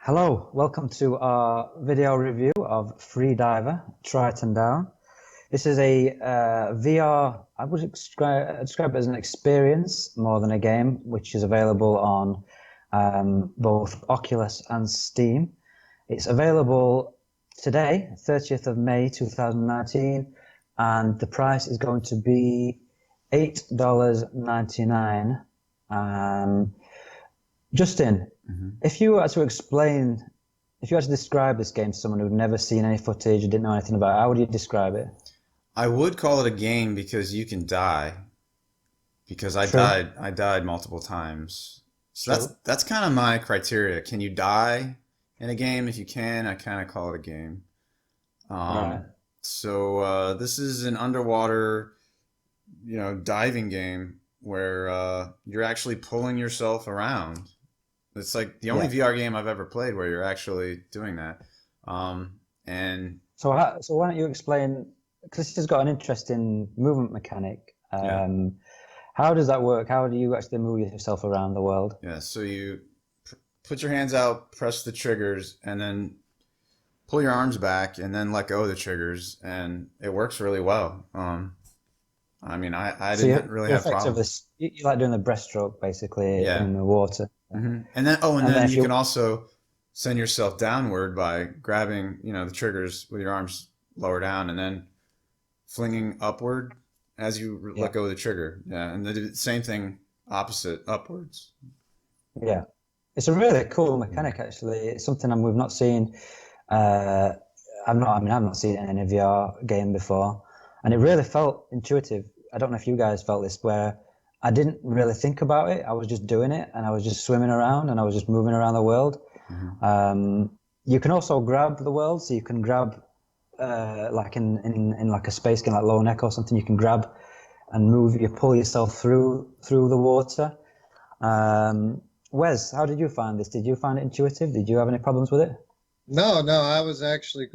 Hello, welcome to our video review of Freediver, Triton Down. This is a VR, I would describe it as an experience more than a game, which is available on both Oculus and Steam. It's available today, 30th of May 2019, and the price is going to be $8.99. Justin, if you were to describe this game to someone who'd never seen any footage or didn't know anything about it, how would you describe it? I would call it a game because you can die. Because I True. died multiple times. So that's kind of my criteria. Can you die in a game? If you can, I kind of call it a game. Right. So this is an underwater, diving game where you're actually pulling yourself around. It's like the only VR game I've ever played where you're actually doing that. And So why don't you explain, because this has got an interesting movement mechanic. How does that work? How do you actually move yourself around the world? Yeah, so you put your hands out, press the triggers, and then pull your arms back, and then let go of the triggers, and it works really well. I didn't really have problems. You like doing the breaststroke basically in the water. And then you can also send yourself downward by grabbing, the triggers with your arms lower down and then flinging upward as you let go of the trigger. Yeah, and the same thing opposite, upwards. Yeah, it's a really cool mechanic actually. It's something we've not seen. I've not seen it in a VR game before, and it really felt intuitive. I don't know if you guys felt this, where I didn't really think about it. I was just doing it, and I was just swimming around, and I was just moving around the world. You can also grab the world, so you can grab like in like a space game like Lone Echo or something. You can grab and move. You pull yourself through the water. Wes, how did you find this? Did you find it intuitive? Did you have any problems with it? No, I was actually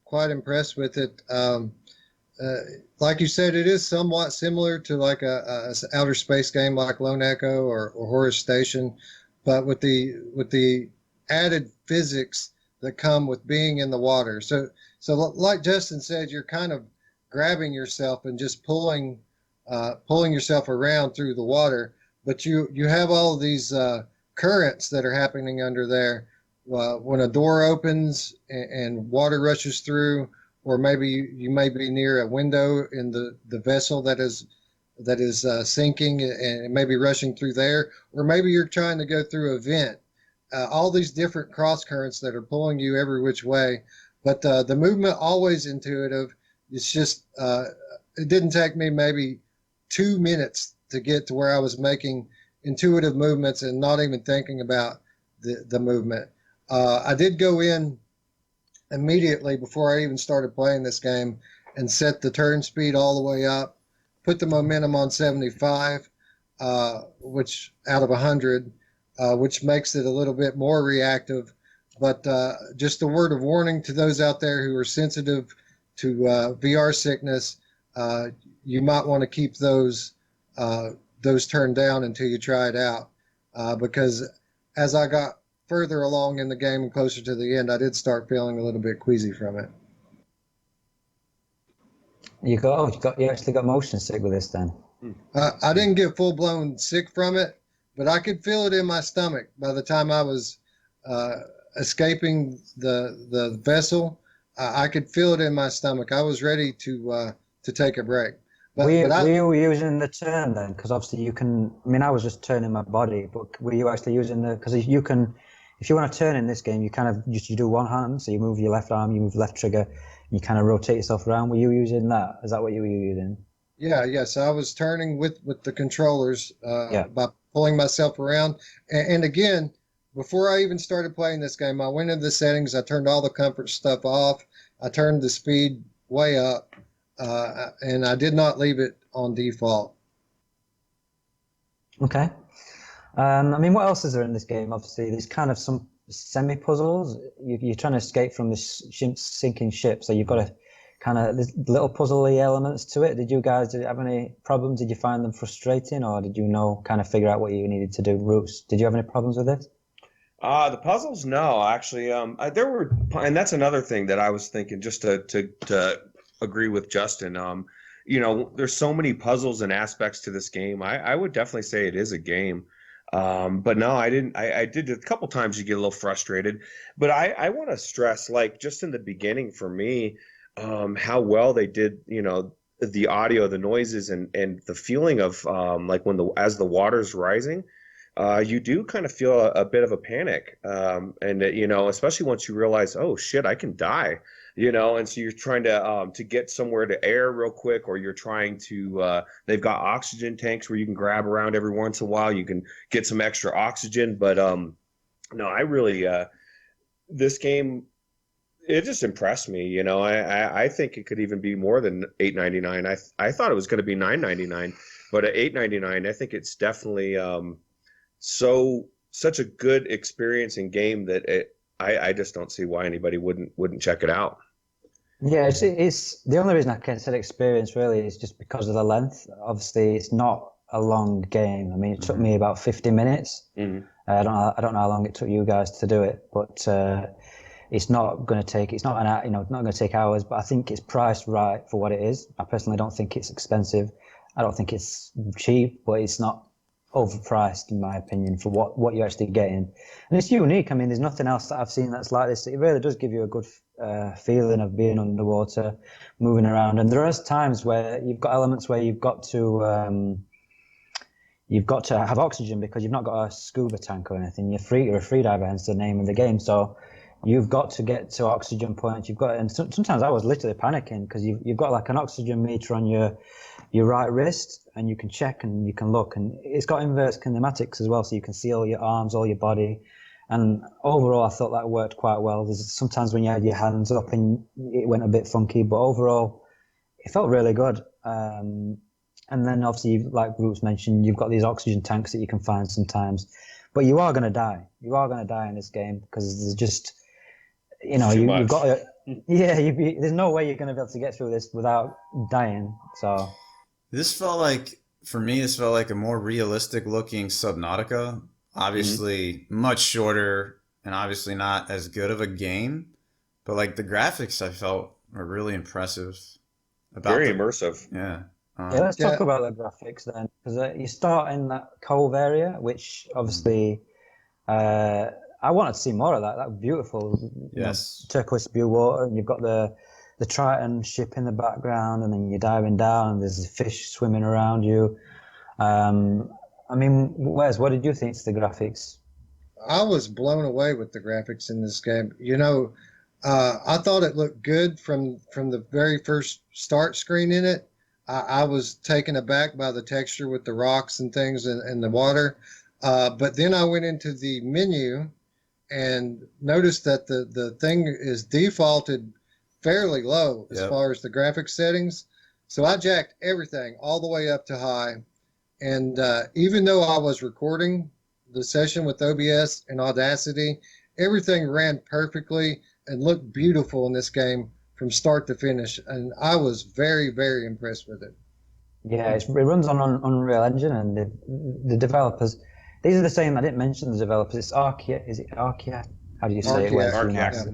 quite impressed with it. Like you said, it is somewhat similar to like a outer space game like Lone Echo or Horus Station, but with the added physics that come with being in the water. So like Justin said, you're kind of grabbing yourself and just pulling yourself around through the water, but you have all of these currents that are happening under there. When a door opens and water rushes through, or maybe you may be near a window in the vessel that is sinking and it may be rushing through there, or maybe you're trying to go through a vent. All these different cross currents that are pulling you every which way, but the movement always intuitive. It's just it didn't take me maybe 2 minutes to get to where I was making intuitive movements and not even thinking about the movement. I did go in immediately before I even started playing this game and set the turn speed all the way up, put the momentum on 75, which out of 100, which makes it a little bit more reactive. But just a word of warning to those out there who are sensitive to VR sickness, you might want to keep those turned down until you try it out, because as I got further along in the game and closer to the end, I did start feeling a little bit queasy from it. You actually got motion sick with this then? I didn't get full-blown sick from it, but I could feel it in my stomach by the time I was escaping the vessel. I could feel it in my stomach. I was ready to take a break. Were you using the turn then? Because obviously you can. I mean, I was just turning my body, but were you actually using the? Because you can, if you want to turn in this game, you kind of you do one hand, so you move your left arm, you move left trigger, you kind of rotate yourself around. Were you using that? Is that what you were using? Yes, I was turning with the controllers by pulling myself around. And again, before I even started playing this game, I went into the settings. I turned all the comfort stuff off. I turned the speed way up, and I did not leave it on default. Okay. I mean, what else is there in this game? Obviously, there's kind of some semi-puzzles. You're trying to escape from this sinking ship, so you've got to kind of, there's little puzzly elements to it. Did you have any problems? Did you find them frustrating, or did you kind of figure out what you needed to do? Roos, did you have any problems with this? The puzzles, no, actually, there were, and that's another thing that I was thinking, just to agree with Justin. There's so many puzzles and aspects to this game. I would definitely say it is a game. But no, I didn't. I did a couple times. You get a little frustrated, but I want to stress, like, just in the beginning for me, how well they did. The audio, the noises, and the feeling of like as the water's rising. You do kind of feel a bit of a panic, and especially once you realize, oh shit, I can die, and so you're trying to get somewhere to air real quick, or you're trying to. They've got oxygen tanks where you can grab around every once in a while. You can get some extra oxygen, but no, I really this game. It just impressed me, I think it could even be more than $8.99. I thought it was going to be $9.99, but at $8.99, I think it's definitely such a good experience in game that I just don't see why anybody wouldn't check it out. Yeah, it's the only reason I can say experience really is just because of the length. Obviously, it's not a long game. I mean, it took me about 50 minutes. Mm-hmm. I don't know how long it took you guys to do it, but it's not going to take. It's not not going to take hours. But I think it's priced right for what it is. I personally don't think it's expensive. I don't think it's cheap, but it's not overpriced in my opinion for what you're actually getting, and it's unique. I mean, there's nothing else that I've seen that's like this. It really does give you a good feeling of being underwater, moving around, and there are times where you've got elements where you've got to have oxygen because you've not got a scuba tank or anything. You're a freediver, hence the name of the game. So you've got to get to oxygen points. And sometimes I was literally panicking because you've got like an oxygen meter on your right wrist, and you can check and you can look, and it's got inverse kinematics as well, so you can see all your arms, all your body. And overall, I thought that worked quite well. There's sometimes when you had your hands up and it went a bit funky, but overall, it felt really good. And then obviously, like Bruce mentioned, you've got these oxygen tanks that you can find sometimes, but you are going to die. You are going to die in this game because there's just, you've got to, there's no way you're going to be able to get through this without dying. So this felt like a more realistic looking Subnautica. Obviously much shorter and obviously not as good of a game, but like the graphics I felt were really impressive. Very immersive. Yeah. Let's talk about the graphics then, because you start in that cove area, which obviously I wanted to see more of that. That was beautiful. Yes. Turquoise blue water, and you've got the Triton ship in the background, and then you're diving down, and there's a fish swimming around you. I mean, Wes, what did you think of the graphics? I was blown away with the graphics in this game. I thought it looked good from the very first start screen in it. I was taken aback by the texture with the rocks and things and the water. But then I went into the menu and noticed that the thing is defaulted fairly low as far as the graphics settings. So I jacked everything all the way up to high. And even though I was recording the session with OBS and Audacity, everything ran perfectly and looked beautiful in this game from start to finish. And I was very, very impressed with it. Yeah, it runs on Unreal Engine, and the developers, these are the same. I didn't mention the developers. It's Archiact. Is it Archiact? How do you say it? Archiact.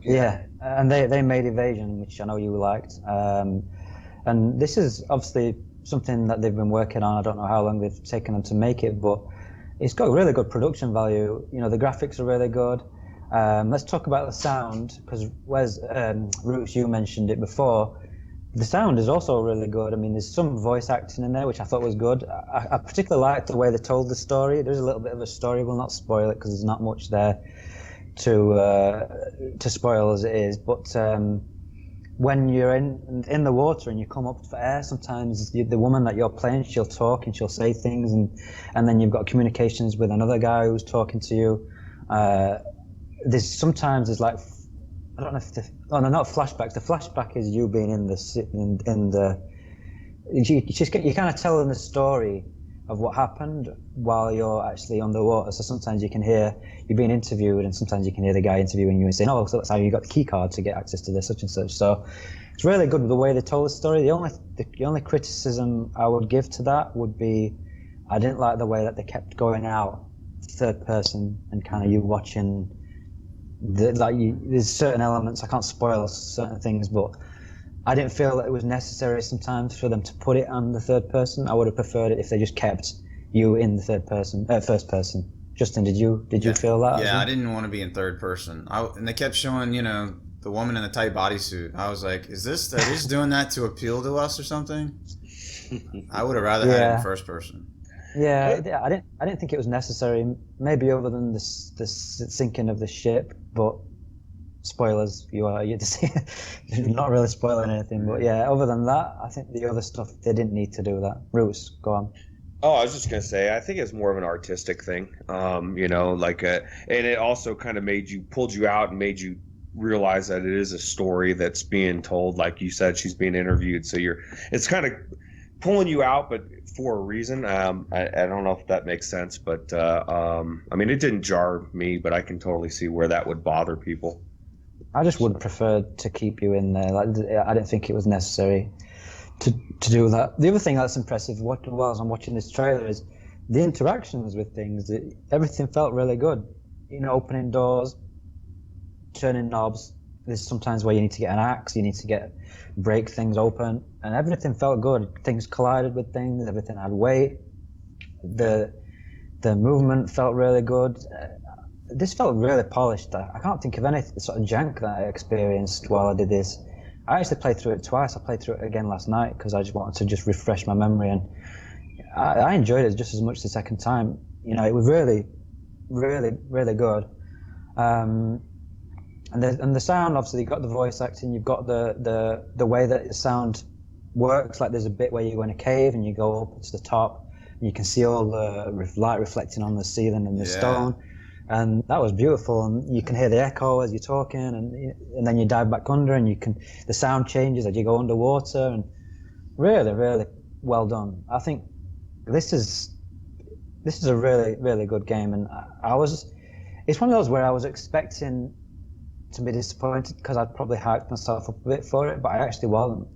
Yeah, and they made Evasion, which I know you liked. And this is obviously something that they've been working on. I don't know how long they've taken them to make it, but it's got really good production value. The graphics are really good. Let's talk about the sound, because Roots, you mentioned it before. The sound is also really good. I mean, there's some voice acting in there, which I thought was good. I particularly liked the way they told the story. There's a little bit of a story. We'll not spoil it because there's not much there to spoil as it is. But when you're in the water and you come up for air, sometimes the woman that you're playing, she'll talk and she'll say things, and then you've got communications with another guy who's talking to you. There's like, I don't know if not flashbacks. The flashback is you being in the you're kind of telling the story of what happened while you're actually underwater. So sometimes you can hear you being interviewed, and sometimes you can hear the guy interviewing you and saying, "Oh, so that's how you got the key card to get access to this such and such." So it's really good the way they told the story. The only criticism I would give to that would be I didn't like the way that they kept going out third person and kind of you watching there's certain elements. I can't spoil certain things, but I didn't feel that it was necessary sometimes for them to put it on the third person. I would have preferred it if they just kept you in the first person. Justin, did you feel that? Yeah, I didn't want to be in third person. And they kept showing, the woman in the tight bodysuit. I was like, they're just doing that to appeal to us or something? I would have rather had it in first person. Yeah, I didn't think it was necessary. Maybe other than the sinking of the ship, but spoilers, you're not really spoiling anything. But yeah, other than that, I think the other stuff they didn't need to do that. Roots, go on. Oh, I was just gonna say, I think it's more of an artistic thing, and it also kind of pulled you out and made you realize that it is a story that's being told. Like you said, she's being interviewed, so it's kind of pulling you out, but for a reason. I don't know if that makes sense, but it didn't jar me, but I can totally see where that would bother people. I just would prefer to keep you in there. I didn't think it was necessary to do that. The other thing that's impressive while I'm watching this trailer is the interactions with things. Everything felt really good. Opening doors, turning knobs. There's sometimes where you need to get an axe, you need to break things open, and everything felt good. Things collided with things, everything had weight. The movement felt really good. This felt really polished. I can't think of any sort of jank that I experienced while I did this. I actually played through it twice. I played through it again last night because I just wanted to refresh my memory, and I enjoyed it just as much the second time. It was really, really, really good. And the sound, obviously, you've got the voice acting, you've got the way that the sound works. Like there's a bit where you go in a cave and you go up to the top, and you can see all the light reflecting on the ceiling and the stone. And that was beautiful, and you can hear the echo as you're talking, and then you dive back under, and the sound changes as you go underwater, and really, really well done. I think this is a really, really good game, and it's one of those where I was expecting to be disappointed because I'd probably hyped myself up a bit for it, but I actually wasn't.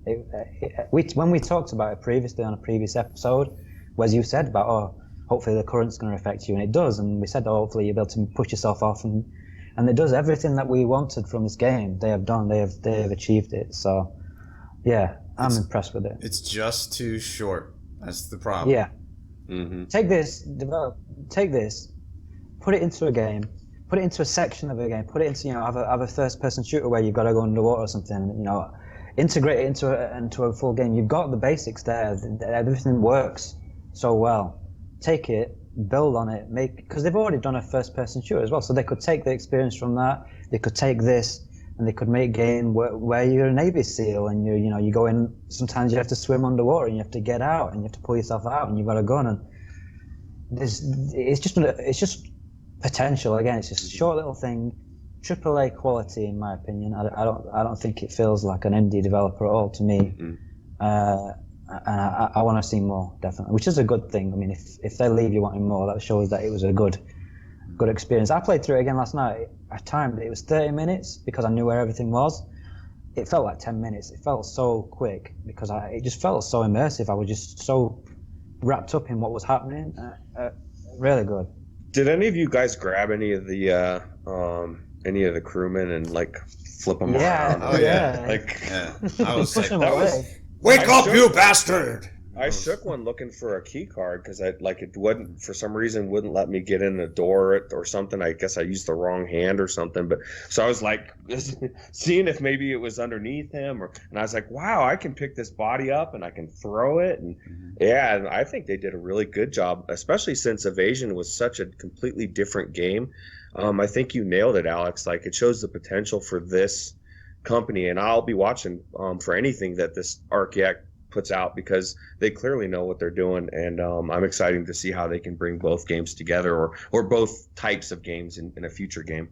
When we talked about it previously on a previous episode, as you said about, hopefully the current's going to affect you, and it does, and we said hopefully you'll be able to push yourself off, and it does everything that we wanted from this game. They have done. They have achieved it. So yeah, I'm impressed with it. It's just too short. That's the problem. Yeah. Mm-hmm. Take this, put it into a game, put it into a section of a game, put it into have a first person shooter where you've got to go underwater or something. Integrate it into a full game. You've got the basics there. Everything works so well. Take it, build on it, because they've already done a first-person shooter as well, so they could take the experience from that. They could take this, and they could make a game where you're a Navy SEAL, and you go in. Sometimes you have to swim underwater, and you have to get out, and you have to pull yourself out, and you've got a gun. And it's just potential. Again, it's just a short little thing, AAA quality in my opinion. I don't think it feels like an indie developer at all to me. Mm-hmm. And I want to see more, definitely, which is a good thing. I mean, if they leave you wanting more, that shows that it was a good experience. I played through it again last night. I timed it. It was 30 minutes because I knew where everything was. It felt like 10 minutes. It felt so quick because it just felt so immersive. I was just so wrapped up in what was happening. Really good. Did any of you guys grab any of the crewmen and flip them around? Oh yeah. I was like, that was. Wake up, you bastard! I shook one looking for a key card because it wouldn't, for some reason, wouldn't let me get in the door or something. I guess I used the wrong hand or something. But so I was seeing if maybe it was underneath him, and I was like, wow, I can pick this body up and I can throw it, and and I think they did a really good job, especially since Evasion was such a completely different game. I think you nailed it, Alex. It shows the potential for this company, and I'll be watching for anything that this Archiact puts out because they clearly know what they're doing, and I'm excited to see how they can bring both games together or both types of games in a future game.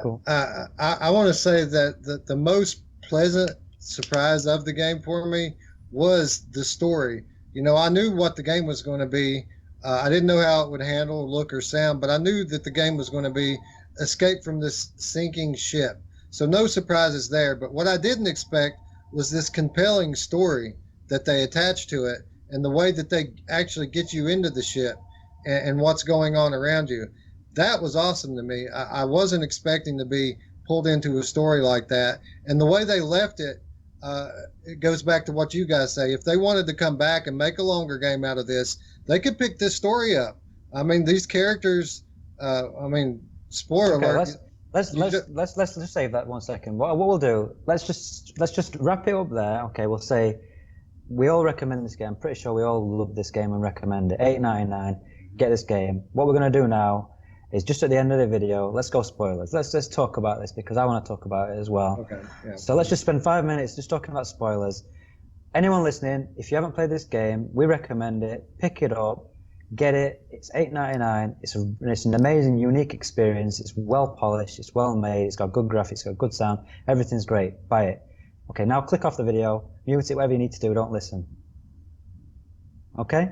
Cool. I want to say that the most pleasant surprise of the game for me was the story. I knew what the game was going to be. I didn't know how it would handle, look, or sound, but I knew that the game was going to be escape from this sinking ship. So no surprises there, but what I didn't expect was this compelling story that they attach to it and the way that they actually get you into the ship. and what's going on around you. That was awesome to me. I wasn't expecting to be pulled into a story like that. And the way they left it, it goes back to what you guys say. If they wanted to come back and make a longer game out of this, they could pick this story up. I mean, these characters, spoiler alert. Let's just save that 1 second. What we'll do, let's just wrap it up there. Okay, we'll say we all recommend this game. I'm pretty sure we all love this game and recommend it. $8.99. Get this game. What we're going to do now is just at the end of the video, let's go spoilers. Let's talk about this because I want to talk about it as well. Okay. Yeah. So let's just spend 5 minutes just talking about spoilers. Anyone listening, if you haven't played this game, we recommend it. Pick it up, get it. It's $8.99. It's an amazing, unique experience. It's well polished. It's well made. It's got good graphics. It's got good sound. Everything's great. Buy it. Okay, now click off the video. Mute it. Whatever you need to do. Don't listen. Okay?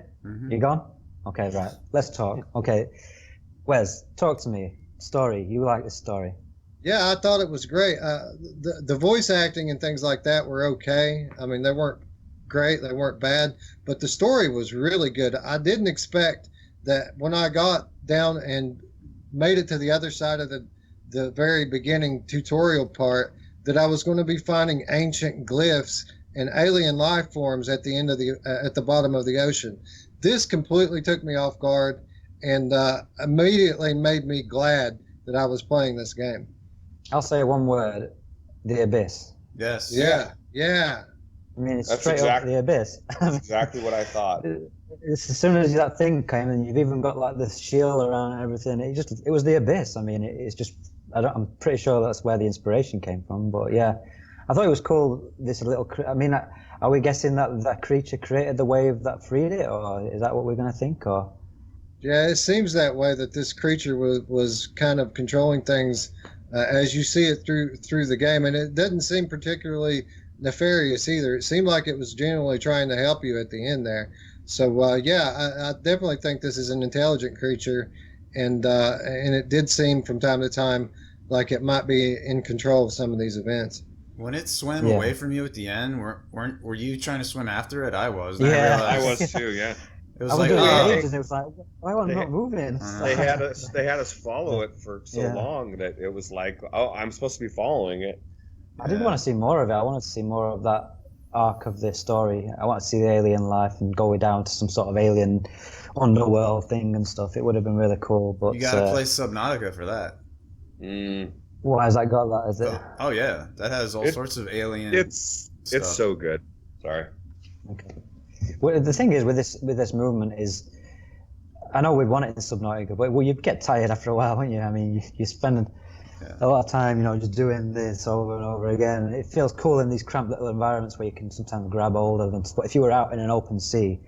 You gone? Okay, right. Let's talk. Okay. Wes, talk to me. Story. You like this story? Yeah, I thought it was great. The voice acting and things like that were okay. I mean, they weren't great. They weren't bad. But the story was really good. I didn't expect that when I got down and made it to the other side of the very beginning tutorial part that I was going to be finding ancient glyphs and alien life forms at the end of at the bottom of the ocean. This completely took me off guard and immediately made me glad that I was playing this game. I'll say one word: the abyss. Yes. Yeah. I mean, it's straight up the abyss. That's exactly what I thought. It's as soon as that thing came, and you've even got like the shield around and everything. It was the abyss. I mean, it's just. I'm pretty sure that's where the inspiration came from. But yeah, I thought it was cool. This little. I mean, are we guessing that creature created the wave that freed it, or is that what we're going to think? Or yeah, it seems that way. That this creature was kind of controlling things as you see it through the game, and it doesn't seem particularly nefarious either. It seemed like it was genuinely trying to help you at the end there. So yeah, I definitely think this is an intelligent creature, and it did seem from time to time like it might be in control of some of these events. When it swam away from you at the end, were you trying to swim after it? I was. Yeah, I was too. Yeah. It was like, oh. It was like, why am I not moving? They had us follow it for so long that it was like, oh, I'm supposed to be following it. I didn't want to see more of it. I wanted to see more of that arc of the story. I want to see the alien life and go down to some sort of alien underworld thing and stuff. It would have been really cool. But you gotta play Subnautica for that. Why has that got that? Is it? Oh yeah, that has all sorts of alien. It's so good. Sorry. Okay. Well, the thing is with this movement is, I know we'd want it in Subnautica, but you'd get tired after a while, wouldn't you? I mean, you spend a lot of time, just doing this over and over again. It feels cool in these cramped little environments where you can sometimes grab hold of them. But if you were out in an open sea,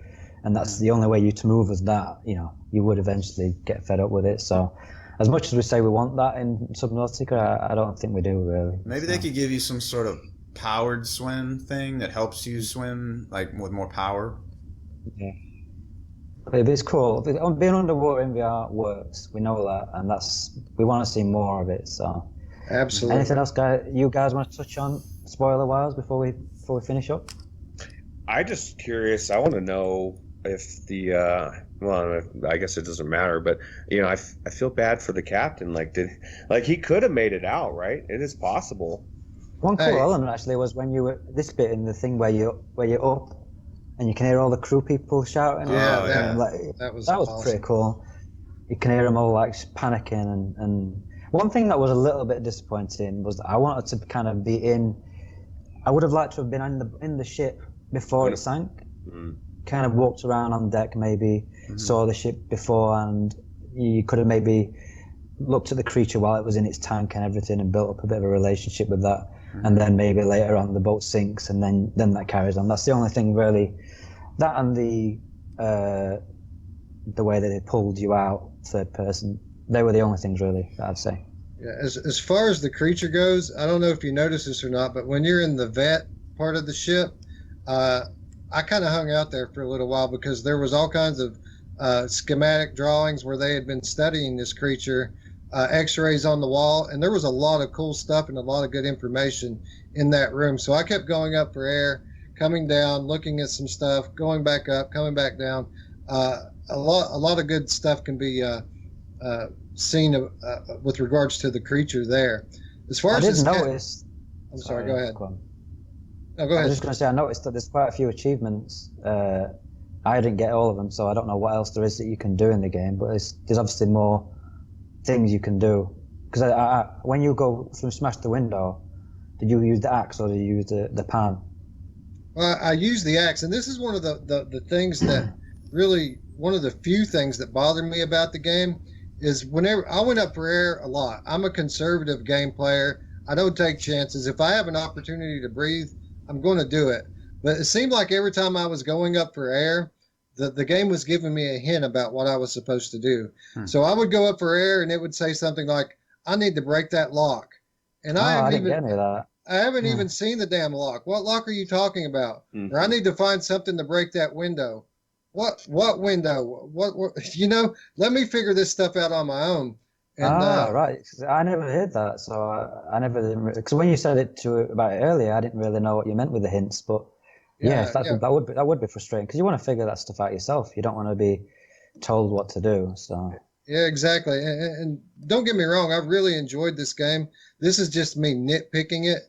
and that's the only way you to move is that, you would eventually get fed up with it. So, as much as we say we want that in Subnautica, I don't think we do really. Maybe they could give you some sort of powered swim thing that helps you swim like with more power. Yeah. But it's cool. Being underwater in VR works. We know that, and we want to see more of it. So, absolutely. Anything else, you guys want to touch on spoiler-wise before we finish up? I'm just curious. I want to know if the I guess it doesn't matter, but I feel bad for the captain. He could have made it out, right? It is possible. One cool element actually was when you were this bit in the thing where you're up and you can hear all the crew people shouting. That was awesome. Pretty cool. You can hear them all like panicking and one thing that was a little bit disappointing was that I wanted to kind of be in. I would have liked to have been in the ship before it sank. Kind of walked around on deck, maybe saw the ship before, and you could have maybe looked at the creature while it was in its tank and everything, and built up a bit of a relationship with that. And then maybe later on the boat sinks, and then that carries on. That's the only thing really. That and the way that they pulled you out third person. They were the only things really that I'd say. Yeah, as far as the creature goes, I don't know if you noticed this or not, but when you're in the vet part of the ship, I kind of hung out there for a little while because there was all kinds of schematic drawings where they had been studying this creature, x-rays on the wall, and there was a lot of cool stuff and a lot of good information in that room. So I kept going up for air, coming down, looking at some stuff, going back up, coming back down. a lot of good stuff can be seen with regards to the creature there. As far I as did notice. I'm sorry. Go ahead. Go on. No, go I ahead. was just going to say, I noticed that there's quite a few achievements. I didn't get all of them, so I don't know what else there is that you can do in the game. But there's obviously more things you can do. Because when you go through smash the window, did you use the axe or did you use the pan? Well, I use the axe, and this is one of the things that really, one of the few things that bother me about the game is whenever I went up for air a lot. I'm a conservative game player. I don't take chances. If I have an opportunity to breathe, I'm going to do it. But it seemed like every time I was going up for air, the game was giving me a hint about what I was supposed to do. So I would go up for air, and it would say something like, "I need to break that lock." And I didn't get any of that. I haven't even seen the damn lock. What lock are you talking about? Or I need to find something to break that window. What window? What let me figure this stuff out on my own. And, right. I never heard that, so I never, because when you said it about it earlier, I didn't really know what you meant with the hints. But that would be frustrating because you want to figure that stuff out yourself. You don't want to be told what to do. So yeah, exactly. And don't get me wrong, I've really enjoyed this game. This is just me nitpicking it.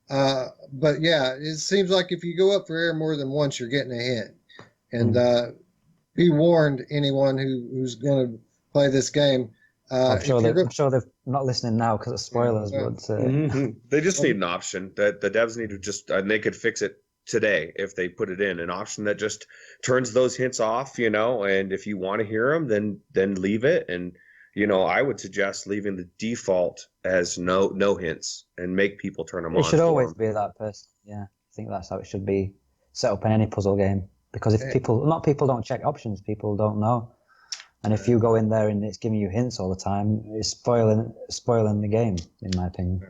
But yeah, it seems like if you go up for air more than once, you're getting a hit. And be warned, anyone who's going to play this game. I'm sure they're not listening now because of spoilers. But they just need an option that the devs need to just, and they could fix it today if they put it in an option that just turns those hints off, and if you want to hear them, then leave it. And I would suggest leaving the default as no hints and make people turn them on. It should always be that person. Yeah, I think that's how it should be set up in any puzzle game. Because if people don't check options, people don't know. And if you go in there and it's giving you hints all the time, it's spoiling the game, in my opinion.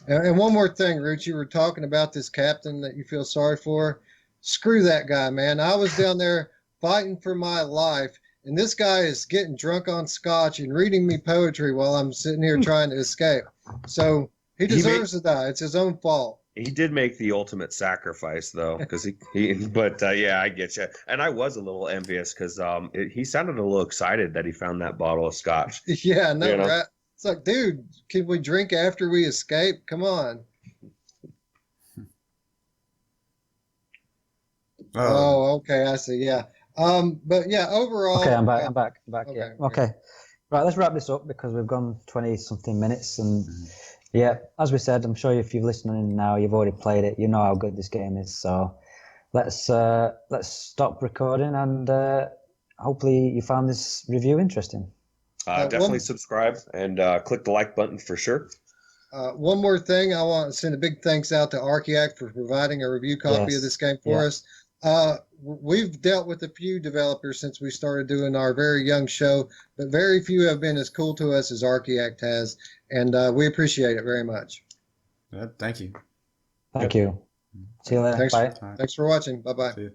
And one more thing, Rooch, you were talking about this captain that you feel sorry for. Screw that guy, man. I was down there fighting for my life, and this guy is getting drunk on scotch and reading me poetry while I'm sitting here trying to escape. So he deserves to die. It's his own fault. He did make the ultimate sacrifice, though, because yeah, I get you. And I was a little envious because he sounded a little excited that he found that bottle of scotch. Yeah, no, right? It's like, dude, can we drink after we escape? Come on. Oh, okay, I see. Yeah. But yeah, overall. Okay, I'm back. Okay. Yeah. Okay. Right, let's wrap this up because we've gone 20-something minutes, and yeah, as we said, I'm sure if you're listening now, you've already played it. You know how good this game is. So let's stop recording, and hopefully you found this review interesting. Definitely subscribe and click the like button for sure. One more thing, I want to send a big thanks out to Archiact for providing a review copy of this game for us. We've dealt with a few developers since we started doing our very young show, but very few have been as cool to us as Archiact has, and we appreciate it very much. Yeah, thank you. Thank you. See you later. Thanks for watching. Bye-bye.